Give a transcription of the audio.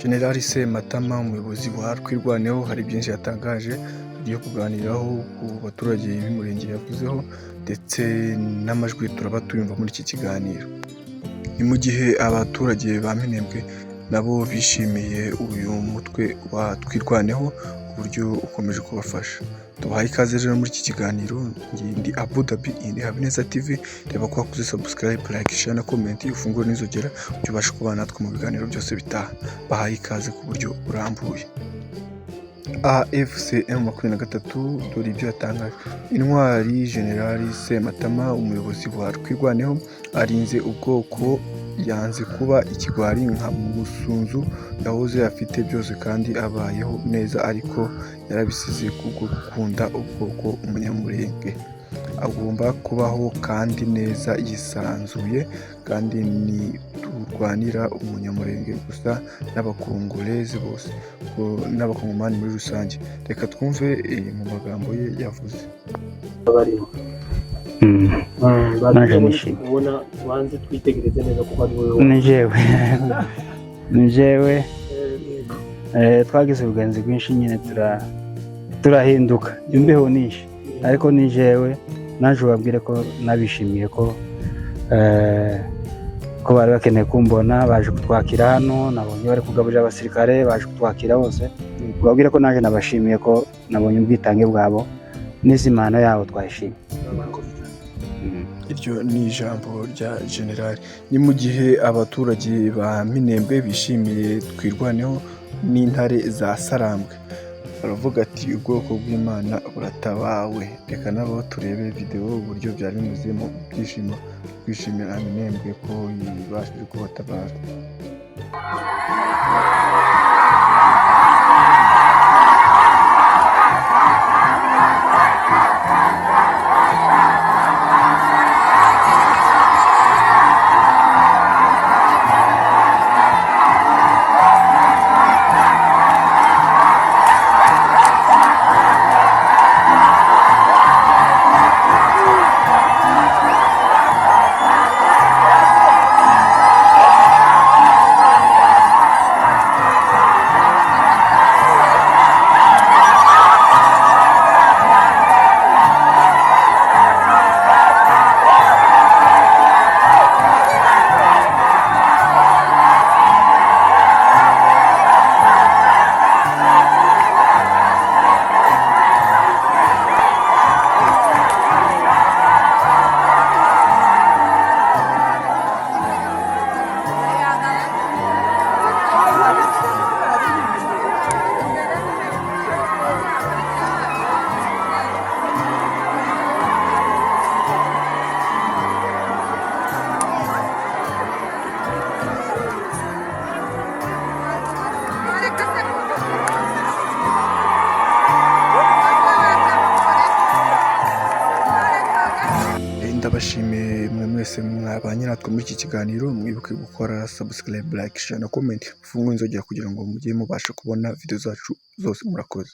General Sematama umuyobozi wa Twirwaneho hari byinshi yatangaje tugiye kuganiraho ku baturage b'umurenge yavuzeho ndetse n'amajwi turaba tuyumva muri iki kiganiro. Ni mu gihe abaturage ba Minembwe nabo bishimiye uyu mutwe wa Twirwaneho uburyo ukomeje kubafasha. Tubahaye ikaze rero muri iki kiganiro, ndi Abu Dhabi, ndi Habineza TV. Reba ko wakoze subscribe, like, share na comment, ufungure n'inzogera ujye ubasha kubana natwe mu biganiro byose bitaha. Bahaye ikaze ku buryo burambuye. AFC M23 dore ibyo yatangaje. Intwari General Sematama umuyobozi wa Twirwaneho arinze ubwoko, yanze kuba ikigwari nka Musunzu yahoze afite byose kandi abayeho neza, ariko yarabisize kubwo gukunda ubwoko. Umunyamurenge agomba kubaho kandi neza yisanzuye, kandi turwanira umunyamurenge gusa n'abakongolezi bose n'abakongomani muri rusange. Reka twumve mu magambo ye yavuze. Naje nishimye ubona banze twitegereze neza kuko ari wowe ni jewe twagize ubuganzi bwinshi nyine turahinduka imbeho nishe, ariko ni jewe naje ubabwire ko nabishimiye ko bari bakeneye kumbona, baje kutwakira hano, nabonye bari kugaburira abasirikare, baje kutwakira bose. Ubabwire ko naje nabashimiye ko nabonye ubwitange bwabo n'izimano yabo twayishimiye. Iryo ni ijambo rya General. Ni mu gihe abaturage ba Minembwe bishimiye Twirwaneho n'intare za Sarambwe, baravuga ati ubwoko bw'Imana buratabawe. Reka nabo turebe video uburyo byari bimeze mu byishimo, kwishimira Minembwe ko yibashije kubatabara. Ndabashimiye mwe mwese mwabanye natwe muri iki kiganiro. Mwibuke gukora subscribe, like, share na comment, ufungure inzogera kugira ngo mujye mubasha kubona video zacu zose. Murakoze.